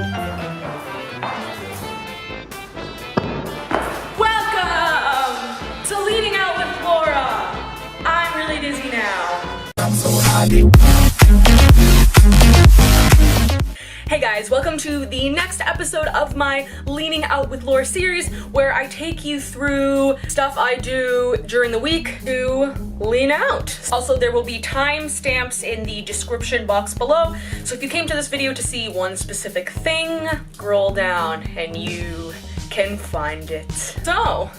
Welcome to Leaning Out with Laura. I'm really dizzy now. I'm so high. Hey guys, welcome to the next episode of my Leaning Out with Laura series, where I take you through stuff I do during the week to lean out. Also, there will be timestamps in the description box below, so if you came to this video to see one specific thing, scroll down and you can find it. So,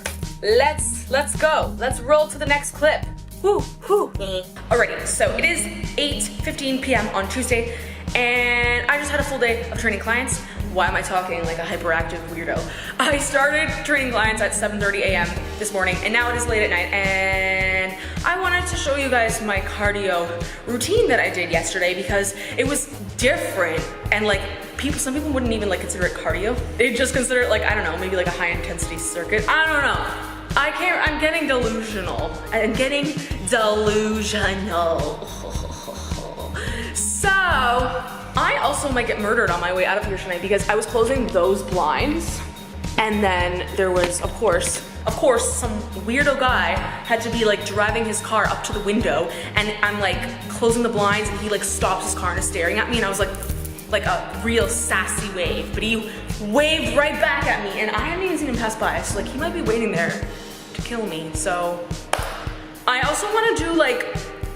let's go. Let's roll to the next clip. Woo. Alrighty, so it is 8:15 p.m. on Tuesday, and I just had a full day of training clients. Why am I talking like a hyperactive weirdo? I started training clients at 7:30 a.m. this morning, and now it is late at night, and I wanted to show you guys my cardio routine that I did yesterday because it was different, and like some people wouldn't even like consider it cardio. They'd just consider it like, I don't know, maybe like a high intensity circuit. I don't know. I'm getting delusional. I'm getting delusional. So, I also might get murdered on my way out of here tonight because I was closing those blinds, and then there was, of course, some weirdo guy had to be like driving his car up to the window, and I'm like closing the blinds, and he like stops his car and is staring at me, and I was like a real sassy wave, but he waved right back at me, and I hadn't even seen him pass by, so like he might be waiting there to kill me. So I also want to do like,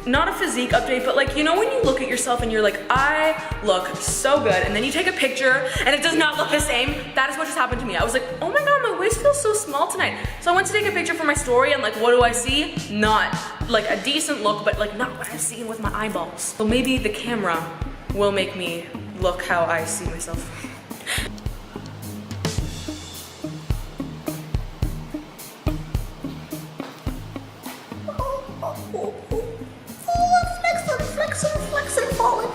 not a physique update, but like, you know when you look at yourself and you're like, I look so good, and then you take a picture and it does not look the same? That is what just happened to me. I was like, oh my god, my waist feels so small tonight. So I went to take a picture for my story, and like, what do I see? Not like a decent look, but like not what I've seen with my eyeballs. So maybe the camera will make me look how I see myself. Flexing, falling.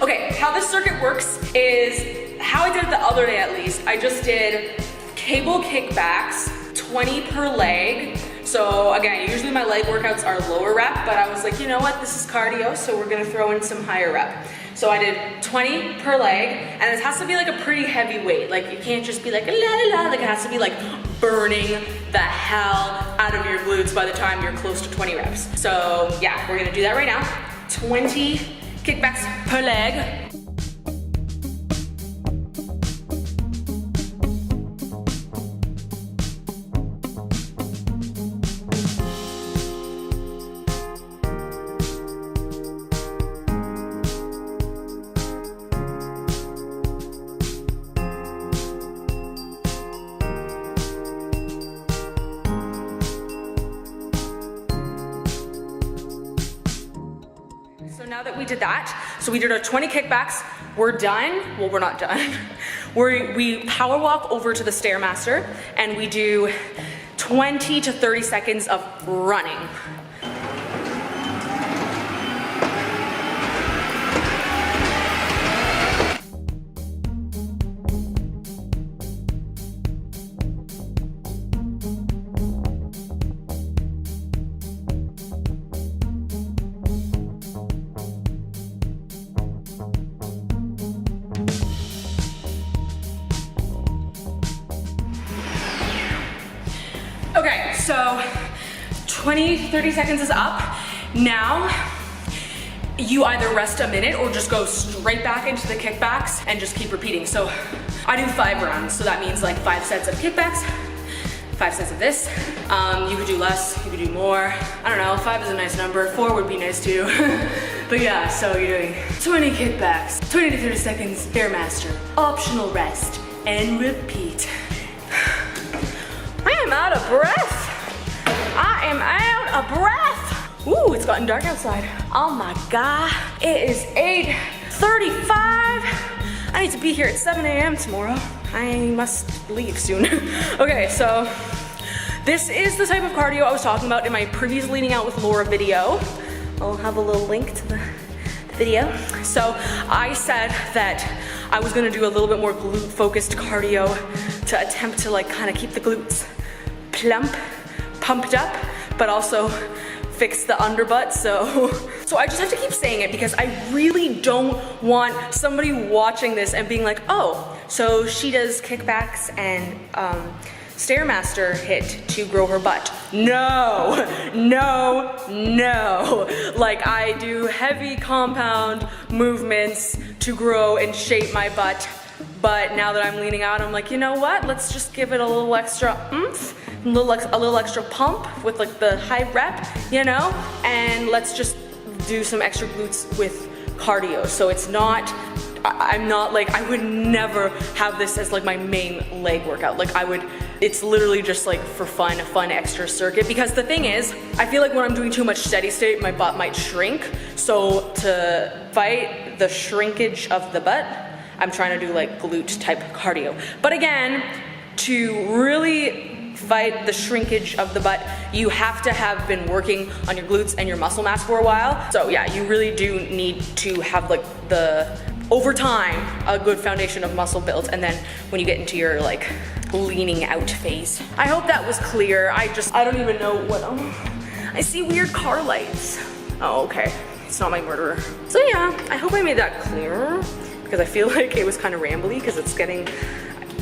Okay, how this circuit works is how I did it the other day at least. I just did cable kickbacks, 20 per leg. So again, usually my leg workouts are lower rep, but I was like, you know what, this is cardio, so we're gonna throw in some higher rep. So I did 20 per leg, and it has to be like a pretty heavy weight. Like you can't just be like, la la la, like it has to be like burning the hell out of your glutes by the time you're close to 20 reps. So yeah, we're gonna do that right now. 20 kickbacks per leg. So now that we did that, so we did our 20 kickbacks, we're done. Well, we're not done. We power walk over to the Stairmaster, and we do 20 to 30 seconds of running. Okay, so 30 seconds is up. Now, you either rest a minute or just go straight back into the kickbacks and just keep repeating. So I do 5 rounds, so that means like 5 sets of kickbacks, 5 sets of this. You could do less, you could do more. I don't know, 5 is a nice number, 4 would be nice too. But yeah, so you're doing 20 kickbacks, 20 to 30 seconds, Stairmaster, optional rest, and repeat. I am out of breath. I am out of breath. Ooh, it's gotten dark outside. Oh my God, it is 8:35. I need to be here at 7 a.m. tomorrow. I must leave soon. Okay, so this is the type of cardio I was talking about in my previous Leaning Out with Laura video. I'll have a little link to the video. So I said that I was gonna do a little bit more glute focused cardio to attempt to like kind of keep the glutes pumped up, but also fix the underbutt. So So I just have to keep saying it because I really don't want somebody watching this and being like, oh, so she does kickbacks and Stairmaster hit to grow her butt. No, no, no. Like, I do heavy compound movements to grow and shape my butt, but now that I'm leaning out, I'm like, you know what? Let's just give it a little extra oomph, a little extra pump with like the high rep, you know? And let's just do some extra glutes with cardio. So it's not, I'm not like, I would never have this as like my main leg workout. Like it's literally just like for fun, a fun extra circuit. Because the thing is, I feel like when I'm doing too much steady state, my butt might shrink. So to fight the shrinkage of the butt, I'm trying to do like glute type cardio. But again, to really fight the shrinkage of the butt, you have to have been working on your glutes and your muscle mass for a while. So yeah, you really do need to have like over time, a good foundation of muscle built, and then when you get into your like leaning out phase. I hope that was clear. I don't even know what, I see weird car lights. Oh, okay, it's not my murderer. So yeah, I hope I made that clear because I feel like it was kind of rambly because it's getting,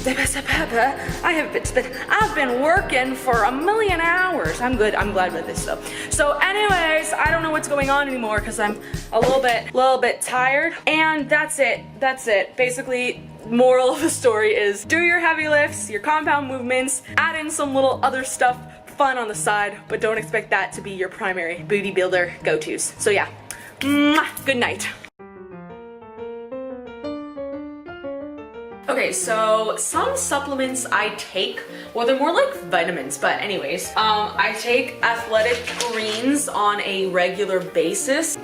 I've been working for a million hours. I'm good, I'm glad with this though. So anyways, I don't know what's going on anymore because I'm a little bit tired. And that's it. Basically, moral of the story is do your heavy lifts, your compound movements, add in some little other stuff, fun on the side, but don't expect that to be your primary booty builder go-tos. So yeah, good night. Okay, so some supplements I take, well, they're more like vitamins, but anyways, I take Athletic Greens on a regular basis.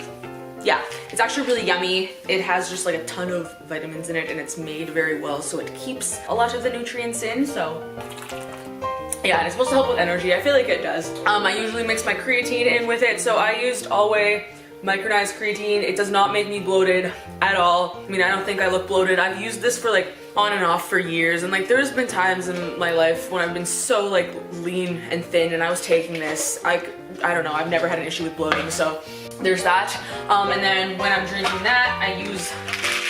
Yeah, it's actually really yummy. It has just like a ton of vitamins in it and it's made very well, so it keeps a lot of the nutrients in, so yeah, and it's supposed to help with energy. I feel like it does. I usually mix my creatine in with it, so I used Alway micronized creatine. It does not make me bloated at all. I mean, I don't think I look bloated. I've used this for like on and off for years, and like there's been times in my life when I've been so like lean and thin and I was taking this. I don't know, I've never had an issue with bloating, so there's that. And then when I'm drinking that,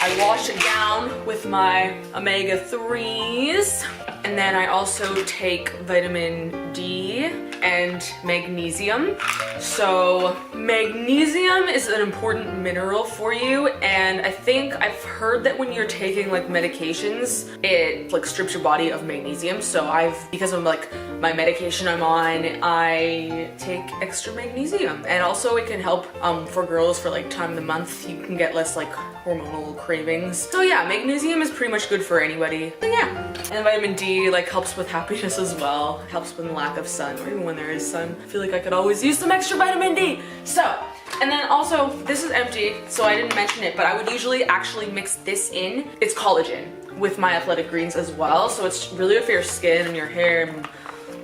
I wash it down with my omega-3s. And then I also take vitamin D and magnesium. So magnesium is an important mineral for you, and I think I've heard that when you're taking like medications, it like strips your body of magnesium. So because of like my medication I'm on, I take extra magnesium. And also it can help for girls for like time of the month, you can get less like hormonal cravings. So yeah, magnesium is pretty much good for anybody. So yeah, and vitamin D like helps with happiness as well. It helps with the lack of sun, or even when there is sun. I feel like I could always use some extra vitamin D. So, and then also, this is empty, so I didn't mention it, but I would usually actually mix this in. It's collagen with my Athletic Greens as well, so it's really good for your skin and your hair and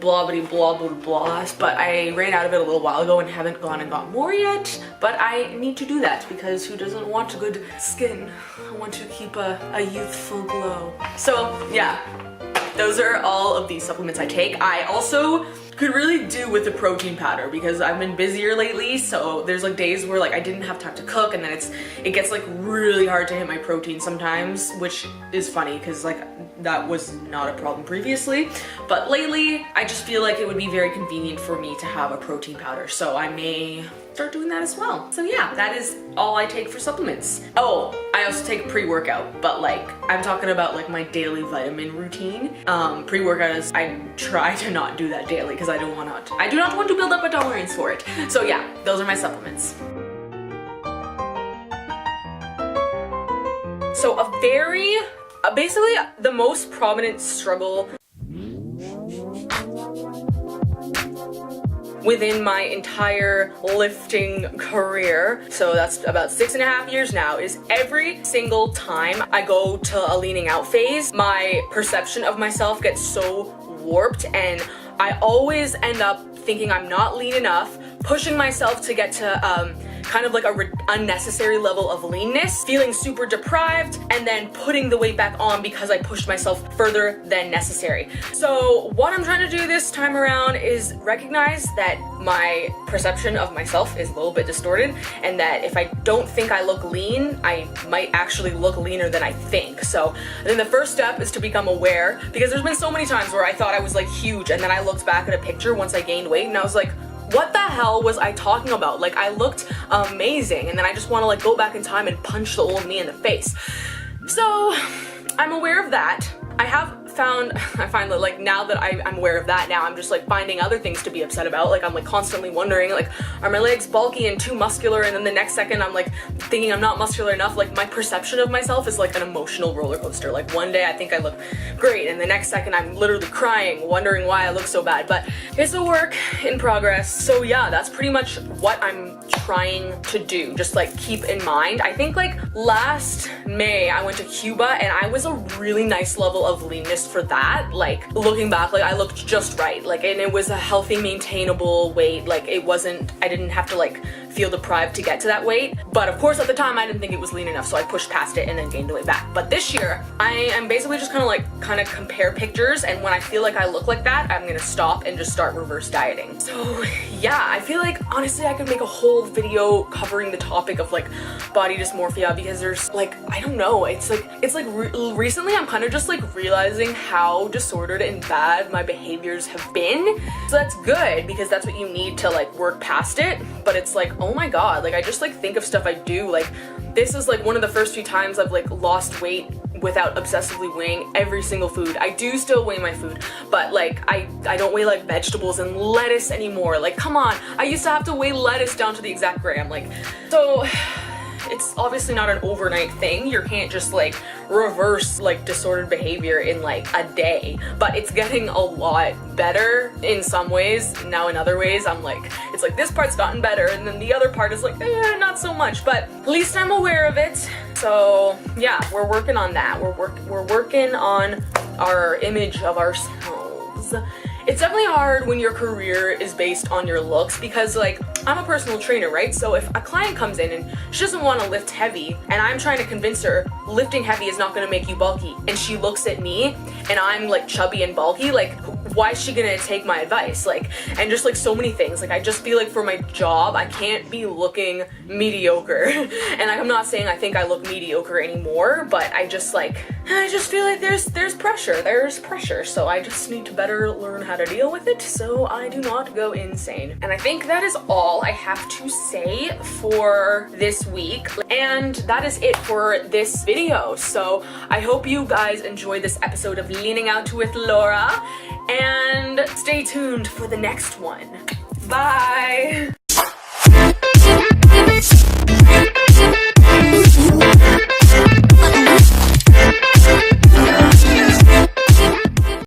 blah blah blah blah blah. But I ran out of it a little while ago and haven't gone and got more yet, but I need to do that because who doesn't want good skin? I want to keep a youthful glow. So yeah, those are all of these supplements I take. I also could really do with a protein powder because I've been busier lately, so there's like days where like I didn't have time to cook, and then it gets like really hard to hit my protein sometimes, which is funny because like that was not a problem previously, but lately I just feel like it would be very convenient for me to have a protein powder, so I may start doing that as well. So yeah, that is all I take for supplements. Oh, I also take pre-workout, but like I'm talking about like my daily vitamin routine. Pre-workout is, I try to not do that daily because I do not want to build up a tolerance for it. So yeah, those are my supplements. So basically the most prominent struggle within my entire lifting career, so that's about 6.5 years now, is every single time I go to a leaning out phase, my perception of myself gets so warped, and I always end up thinking I'm not lean enough, pushing myself to get to kind of like a unnecessary level of leanness, feeling super deprived, and then putting the weight back on because I pushed myself further than necessary. So what I'm trying to do this time around is recognize that my perception of myself is a little bit distorted, and that if I don't think I look lean, I might actually look leaner than I think. So then the first step is to become aware, because there's been so many times where I thought I was like huge, and then I looked back at a picture once I gained weight and I was like, what the hell was I talking about? Like, I looked amazing, and then I just want to like go back in time and punch the old me in the face. So I'm aware of that. I find that like now that I'm aware of that, now I'm just like finding other things to be upset about. Like, I'm like constantly wondering, like, are my legs bulky and too muscular? And then the next second I'm like thinking I'm not muscular enough. Like, my perception of myself is like an emotional roller coaster. Like, one day I think I look great, and the next second I'm literally crying, wondering why I look so bad. But it's a work in progress. So yeah, that's pretty much what I'm trying to do. Just like keep in mind, I think like last May I went to Cuba, and I was a really nice level of leanness for that. Like, looking back, like, I looked just right, like, and it was a healthy, maintainable weight. Like, I didn't have to like feel deprived to get to that weight. But of course at the time I didn't think it was lean enough, so I pushed past it and then gained the weight back. But this year I am basically just kind of compare pictures, and when I feel like I look like that, I'm gonna stop and just start reverse dieting. So yeah, I feel like honestly I could make a whole video covering the topic of like body dysmorphia, because there's like, I don't know, it's like recently I'm kind of just like realizing how disordered and bad my behaviors have been. So that's good, because that's what you need to like work past it. But it's like, oh my god, like I just like think of stuff I do. Like, this is like one of the first few times I've like lost weight without obsessively weighing every single food. I do still weigh my food, but like I don't weigh like vegetables and lettuce anymore. Like, come on, I used to have to weigh lettuce down to the exact gram. Like, so it's obviously not an overnight thing. You can't just like reverse like disordered behavior in like a day, but it's getting a lot better in some ways. Now in other ways I'm like, it's like this part's gotten better, and then the other part is like, not so much, but at least I'm aware of it. So yeah, we're working on that. We're working on our image of ourselves. It's definitely hard when your career is based on your looks, because like, I'm a personal trainer, right? So if a client comes in and she doesn't want to lift heavy, and I'm trying to convince her lifting heavy is not going to make you bulky, and she looks at me and I'm like chubby and bulky, like, why is she gonna take my advice? Like, and just like so many things. Like, I just feel like for my job I can't be looking mediocre. And like, I'm not saying I think I look mediocre anymore, but I just feel like there's pressure, so I just need to better learn how to deal with it so I do not go insane. And I think that is all I have to say for this week, and that is it for this video. So I hope you guys enjoyed this episode of Leaning Out with Laura, and stay tuned for the next one. Bye!